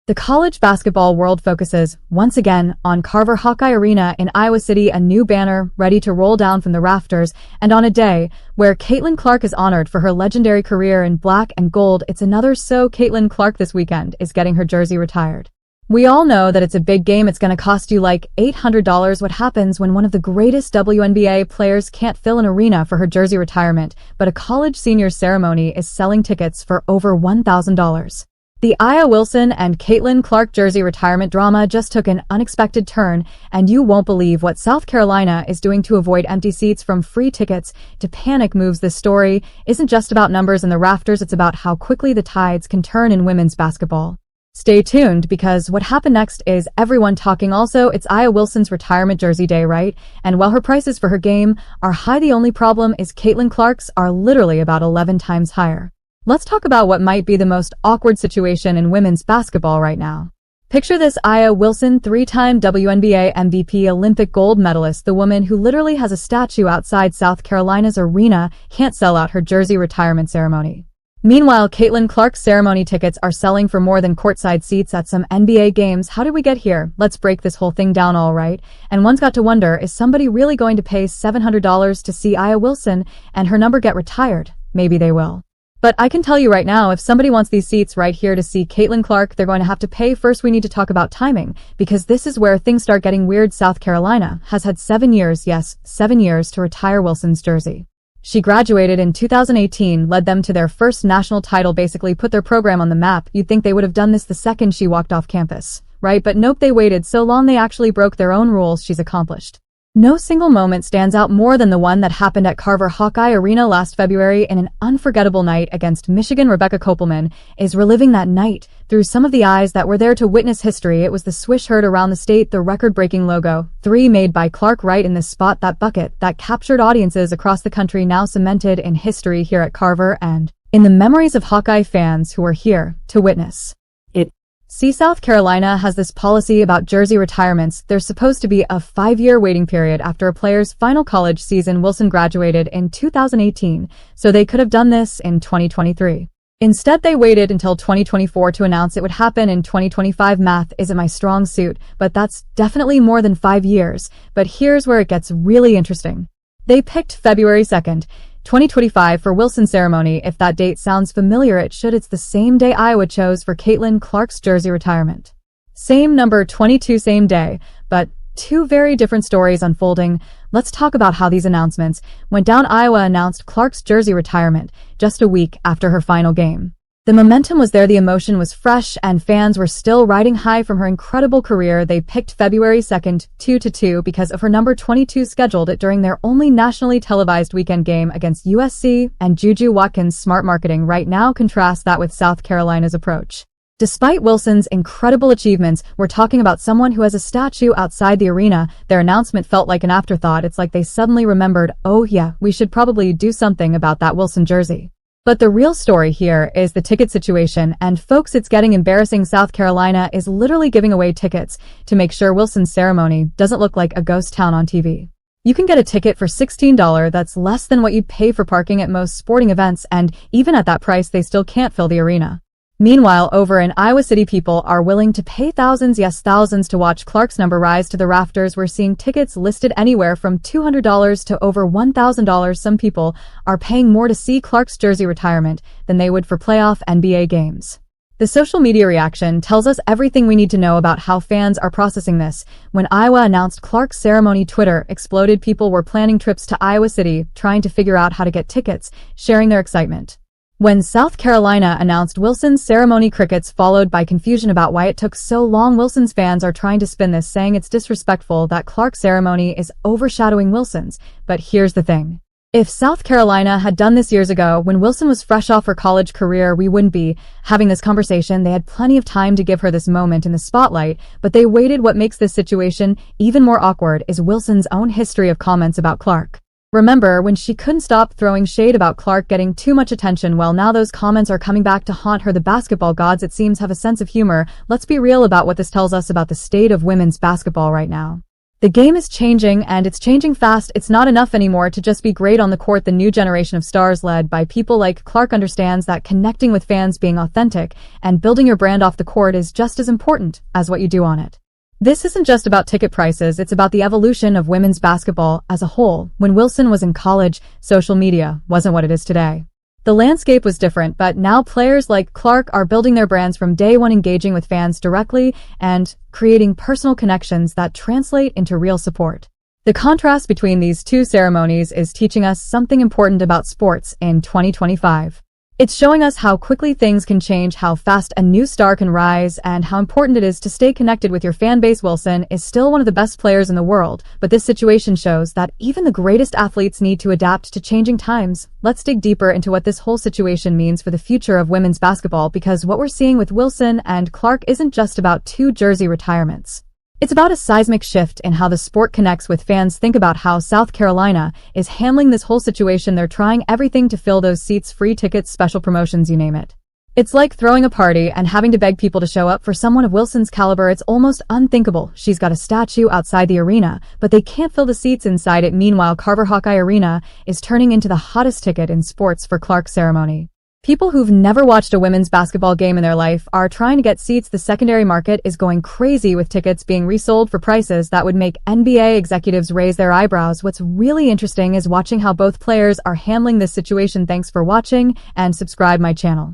The college basketball world focuses, once again, on Carver Hawkeye Arena in Iowa City, a new banner ready to roll down from the rafters, and on a day where Caitlin Clark is honored for her legendary career in black and gold, it's another so Caitlin Clark this weekend is getting her jersey retired. We all know that it's a big game. It's going to cost you like $800. What happens when one of the greatest WNBA players can't fill an arena for her jersey retirement, but a college seniors ceremony is selling tickets for over $1,000? The Aya Wilson and Caitlin Clark jersey retirement drama just took an unexpected turn, and you won't believe what South Carolina is doing to avoid empty seats from free tickets to panic moves. This story isn't just about numbers in the rafters, it's about how quickly the tides can turn in women's basketball. Stay tuned, because what happened next is everyone talking. Also, it's Aya Wilson's retirement jersey day, right? And while her prices for her game are high, the only problem is Caitlin Clark's are literally about 11 times higher. Let's talk about what might be the most awkward situation in women's basketball right now. Picture this: Aya Wilson, three-time WNBA MVP, Olympic gold medalist, the woman who literally has a statue outside South Carolina's arena, can't sell out her jersey retirement ceremony. Meanwhile, Caitlin Clark's ceremony tickets are selling for more than courtside seats at some NBA games. How did we get here? Let's break this whole thing down, all right? And one's got to wonder, is somebody really going to pay $700 to see Aya Wilson and her number get retired? Maybe they will. But I can tell you right now, if somebody wants these seats right here to see Caitlin Clark, they're going to have to pay. First, we need to talk about timing, because this is where things start getting weird. South Carolina has had 7 years, yes, 7 years to retire Wilson's jersey. She graduated in 2018, led them to their first national title, basically put their program on the map. You'd think they would have done this the second she walked off campus, right? But nope, they waited so long they actually broke their own rules. She's accomplished. No single moment stands out more than the one that happened at Carver Hawkeye Arena last February in an unforgettable night against Michigan. Rebecca Kopelman is reliving that night through some of the eyes that were there to witness history. It was the swish heard around the state, the record-breaking logo, 3 made by Clark right in this spot, that bucket that captured audiences across the country, now cemented in history here at Carver and in the memories of Hawkeye fans who were here to witness it. See, South Carolina has this policy about jersey retirements. There's supposed to be a 5-year waiting period after a player's final college season. Wilson graduated in 2018, so they could have done this in 2023. Instead, they waited until 2024 to announce it would happen in 2025. Math isn't my strong suit, but that's definitely more than 5 years. But here's where it gets really interesting. They picked February 2nd, 2025 for Wilson's ceremony. If that date sounds familiar, it should. It's the same day Iowa chose for Caitlin Clark's jersey retirement. Same number 22, same day, but two very different stories unfolding. Let's talk about how these announcements went down. Iowa announced Clark's jersey retirement just a week after her final game. The momentum was there, the emotion was fresh, and fans were still riding high from her incredible career. They picked February 2nd, 2-2, because of her number 22, scheduled it during their only nationally televised weekend game against USC, and Juju Watkins' smart marketing right now contrasts that with South Carolina's approach. Despite Wilson's incredible achievements, we're talking about someone who has a statue outside the arena. Their announcement felt like an afterthought. It's like they suddenly remembered, oh yeah, we should probably do something about that Wilson jersey. But the real story here is the ticket situation, and folks, it's getting embarrassing. South Carolina is literally giving away tickets to make sure Wilson's ceremony doesn't look like a ghost town on TV. You can get a ticket for $16, that's less than what you'd pay for parking at most sporting events, and even at that price, they still can't fill the arena. Meanwhile, over in Iowa City, people are willing to pay thousands, yes, thousands, to watch Clark's number rise to the rafters. We're seeing tickets listed anywhere from $200 to over $1,000. Some people are paying more to see Clark's jersey retirement than they would for playoff NBA games. The social media reaction tells us everything we need to know about how fans are processing this. When Iowa announced Clark's ceremony, Twitter exploded. People were planning trips to Iowa City, trying to figure out how to get tickets, sharing their excitement. When South Carolina announced Wilson's ceremony, crickets followed by confusion about why it took so long. Wilson's fans are trying to spin this, saying it's disrespectful that Clark's ceremony is overshadowing Wilson's. But here's the thing. If South Carolina had done this years ago, when Wilson was fresh off her college career, we wouldn't be having this conversation. They had plenty of time to give her this moment in the spotlight, but they waited. What makes this situation even more awkward is Wilson's own history of comments about Clark. Remember when she couldn't stop throwing shade about Clark getting too much attention? Well, now those comments are coming back to haunt her. The basketball gods, it seems, have a sense of humor. Let's be real about what this tells us about the state of women's basketball right now. The game is changing, and it's changing fast. It's not enough anymore to just be great on the court. The new generation of stars led by people like Clark understands that connecting with fans, being authentic, and building your brand off the court is just as important as what you do on it. This isn't just about ticket prices, it's about the evolution of women's basketball as a whole. When Wilson was in college, social media wasn't what it is today. The landscape was different, but now players like Clark are building their brands from day one, engaging with fans directly and creating personal connections that translate into real support. The contrast between these two ceremonies is teaching us something important about sports in 2025. It's showing us how quickly things can change, how fast a new star can rise, and how important it is to stay connected with your fan base. Wilson is still one of the best players in the world, but this situation shows that even the greatest athletes need to adapt to changing times. Let's dig deeper into what this whole situation means for the future of women's basketball, because what we're seeing with Wilson and Clark isn't just about two jersey retirements. It's about a seismic shift in how the sport connects with fans. Think about how South Carolina is handling this whole situation. They're trying everything to fill those seats, free tickets, special promotions, you name it. It's like throwing a party and having to beg people to show up. For someone of Wilson's caliber, it's almost unthinkable. She's got a statue outside the arena, but they can't fill the seats inside it. Meanwhile, Carver Hawkeye Arena is turning into the hottest ticket in sports for Clark's ceremony. People who've never watched a women's basketball game in their life are trying to get seats. The secondary market is going crazy, with tickets being resold for prices that would make NBA executives raise their eyebrows. What's really interesting is watching how both players are handling this situation. Thanks for watching, and subscribe my channel.